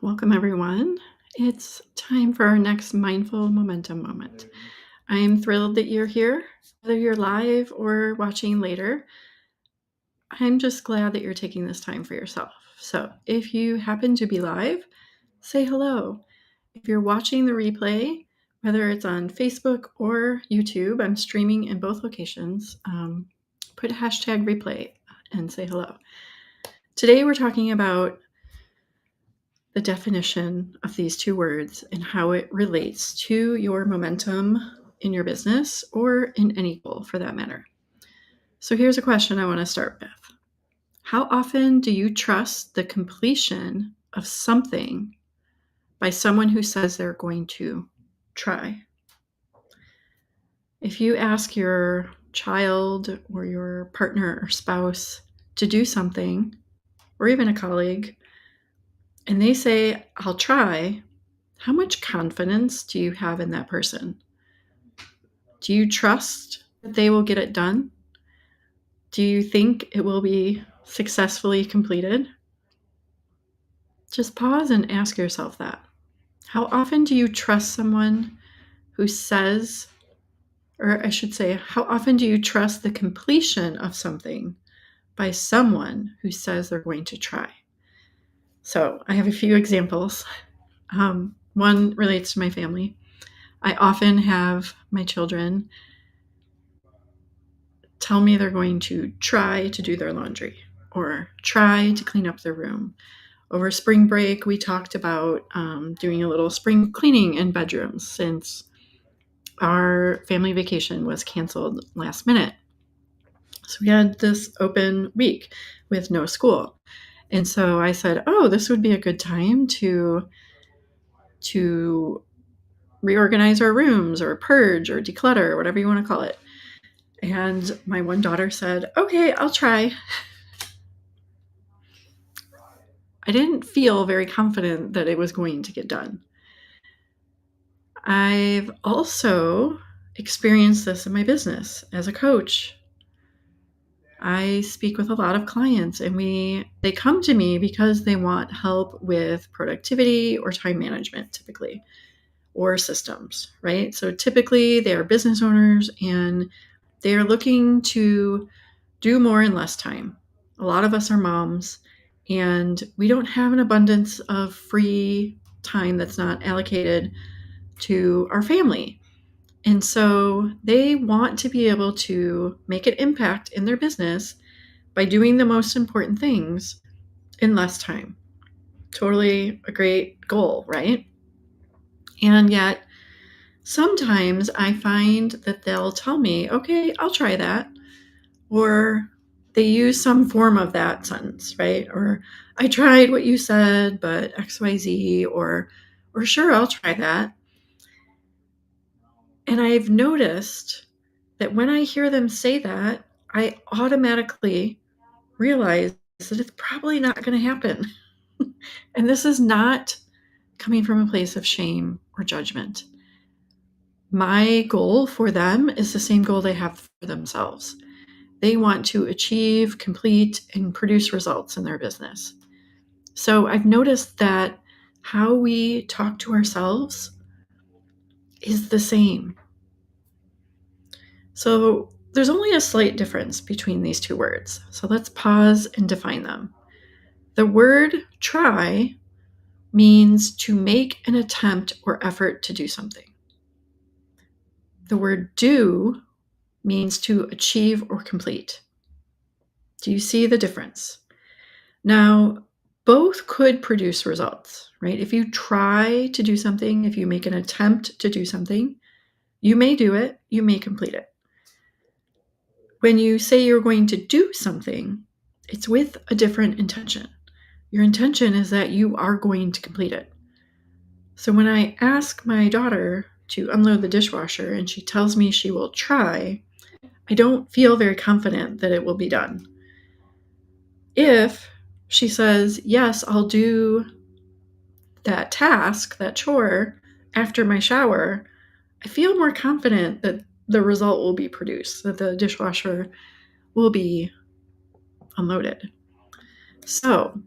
Welcome, everyone. It's time for our next mindful momentum moment. I'm thrilled that you're here, whether you're live or watching later. I'm just glad that you're taking this time for yourself. So, if you happen to be live, say hello. If you're watching the replay, whether it's on Facebook or YouTube, I'm streaming in both locations. Put hashtag replay and say hello. Today, we're talking about the definition of these two words and how it relates to your momentum in your business or in any goal for that matter. So here's a question I want to start with. How often do you trust the completion of something by someone who says they're going to try? If you ask your child or your partner or spouse to do something, or even a colleague, and they say, I'll try, how much confidence do you have in that person? Do you trust that they will get it done? Do you think it will be successfully completed? Just pause and ask yourself that. How often do you trust someone who says, or I should say, how often do you trust the completion of something by someone who says they're going to try? So I have a few examples. One relates to my family. I often have my children tell me they're going to try to do their laundry or try to clean up their room. Over spring break, we talked about doing a little spring cleaning in bedrooms since our family vacation was canceled last minute. So we had this open week with no school. And so I said, oh, this would be a good time to reorganize our rooms or purge or declutter, whatever you want to call it. And my one daughter said, okay, I'll try. I didn't feel very confident that it was going to get done. I've also experienced this in my business as a coach. I speak with a lot of clients and they come to me because they want help with productivity or time management typically, or systems, right? So typically they are business owners and they are looking to do more in less time. A lot of us are moms and we don't have an abundance of free time that's not allocated to our family. And so they want to be able to make an impact in their business by doing the most important things in less time. Totally a great goal, right? And yet, sometimes I find that they'll tell me, okay, I'll try that. Or they use some form of that sentence, right? Or I tried what you said, but XYZ, or sure, I'll try that. And I've noticed that when I hear them say that, I automatically realize that it's probably not going to happen. And this is not coming from a place of shame or judgment. My goal for them is the same goal they have for themselves. They want to achieve, complete, and produce results in their business. So I've noticed that how we talk to ourselves is the same. So there's only a slight difference between these two words. So let's pause and define them. The word try means to make an attempt or effort to do something. The word do means to achieve or complete. Do you see the difference? Now, both could produce results, right? If you try to do something, if you make an attempt to do something, you may do it, you may complete it. When you say you're going to do something, it's with a different intention. Your intention is that you are going to complete it. So when I ask my daughter to unload the dishwasher and she tells me she will try, I don't feel very confident that it will be done. If she says, yes, I'll do that task, that chore, after my shower, I feel more confident that the result will be produced, that the dishwasher will be unloaded. So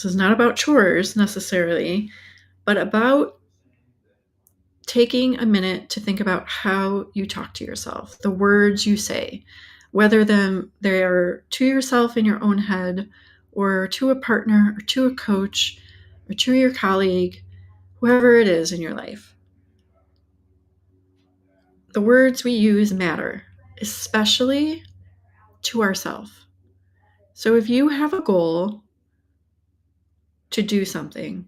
This is not about chores necessarily, but about taking a minute to think about how you talk to yourself, the words you say, whether they're to yourself in your own head or to a partner or to a coach or to your colleague, whoever it is in your life. The words we use matter, especially to ourselves. So if you have a goal to do something,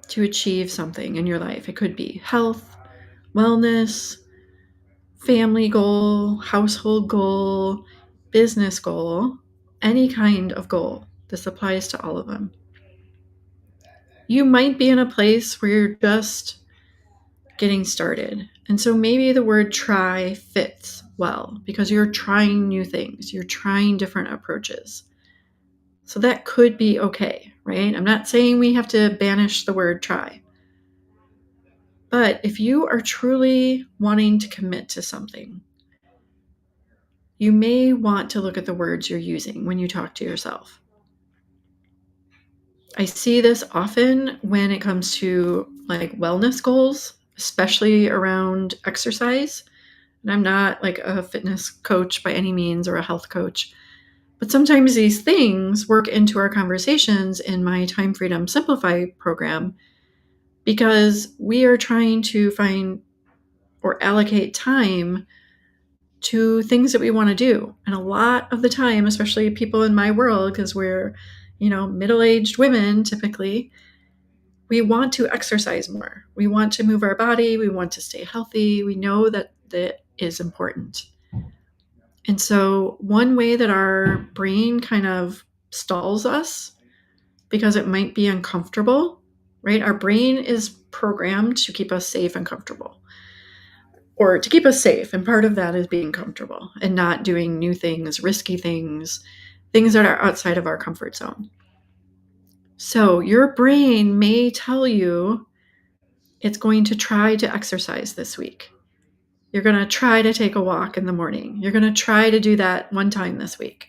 to achieve something in your life, it could be health, wellness, family goal, household goal, business goal, any kind of goal. This applies to all of them. You might be in a place where you're just getting started. And so maybe the word try fits well because you're trying new things, you're trying different approaches. So that could be okay, right? I'm not saying we have to banish the word try. But if you are truly wanting to commit to something, you may want to look at the words you're using when you talk to yourself. I see this often when it comes to like wellness goals, especially around exercise. And I'm not like a fitness coach by any means or a health coach, but sometimes these things work into our conversations in my Time Freedom Simplify program because we are trying to find or allocate time to things that we want to do. And a lot of the time, especially people in my world, because we're, middle-aged women typically, we want to exercise more. We want to move our body. We want to stay healthy. We know that that is important. And so one way that our brain kind of stalls us because it might be uncomfortable, right? Our brain is programmed to keep us safe and comfortable, or to keep us safe. And part of that is being comfortable and not doing new things, risky things, things that are outside of our comfort zone. So your brain may tell you it's going to try to exercise this week. You're going to try to take a walk in the morning. You're going to try to do that one time this week.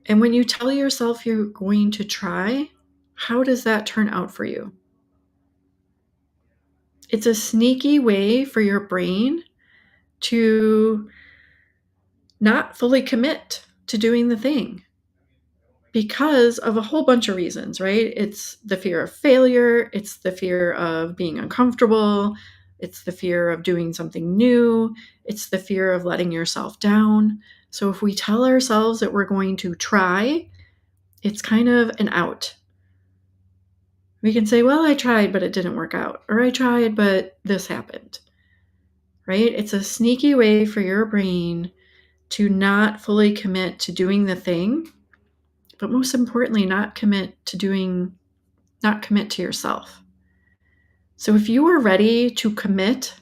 And when you tell yourself you're going to try, how does that turn out for you? It's a sneaky way for your brain to not fully commit to doing the thing because of a whole bunch of reasons, right? It's the fear of failure. It's the fear of being uncomfortable. It's the fear of doing something new. It's the fear of letting yourself down. So if we tell ourselves that we're going to try, it's kind of an out. We can say, well, I tried, but it didn't work out. Or I tried, but this happened, right? It's a sneaky way for your brain to not fully commit to doing the thing, but most importantly, not commit to yourself. So if you are ready to commit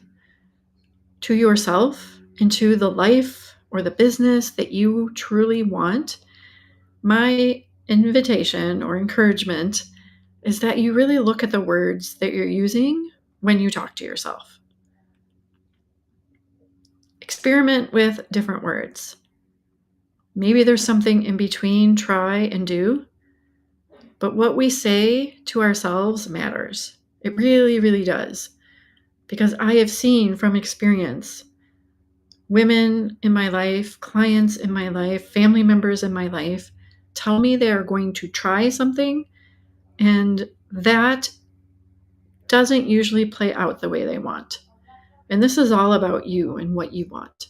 to yourself and to the life or the business that you truly want, my invitation or encouragement is that you really look at the words that you're using when you talk to yourself. Experiment with different words. Maybe there's something in between try and do, but what we say to ourselves matters. It really, really does. Because I have seen from experience women in my life, clients in my life, family members in my life tell me they are going to try something, and that doesn't usually play out the way they want. And this is all about you and what you want.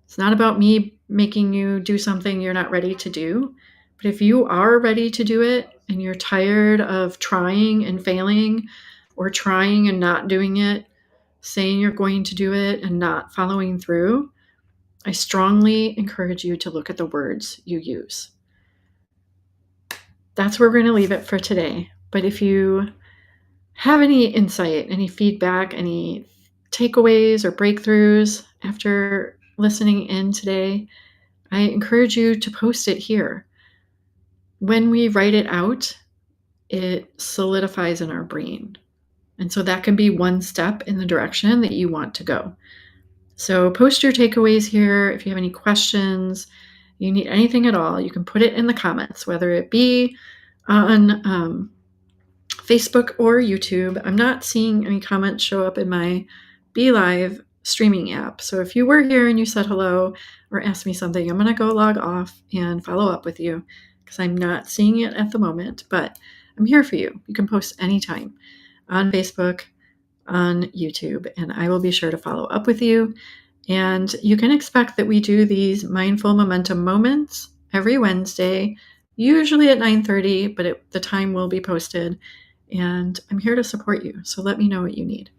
It's not about me making you do something you're not ready to do. But if you are ready to do it and you're tired of trying and failing or trying and not doing it, saying you're going to do it and not following through, I strongly encourage you to look at the words you use. That's where we're going to leave it for today. But if you have any insight, any feedback, any takeaways or breakthroughs after listening in today, I encourage you to post it here. When we write it out, it solidifies in our brain. And so that can be one step in the direction that you want to go. So post your takeaways here. If you have any questions, you need anything at all, you can put it in the comments, whether it be on Facebook or YouTube. I'm not seeing any comments show up in my BeLive streaming app. So if you were here and you said hello or asked me something, I'm going to go log off and follow up with you because I'm not seeing it at the moment, but I'm here for you. You can post anytime on Facebook, on YouTube, and I will be sure to follow up with you. And you can expect that we do these mindful momentum moments every Wednesday, usually at 9:30, but the time will be posted. And I'm here to support you. So let me know what you need.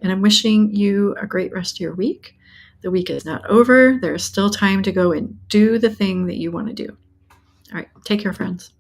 And I'm wishing you a great rest of your week. The week is not over. There's still time to go and do the thing that you want to do. All right. Take care, friends.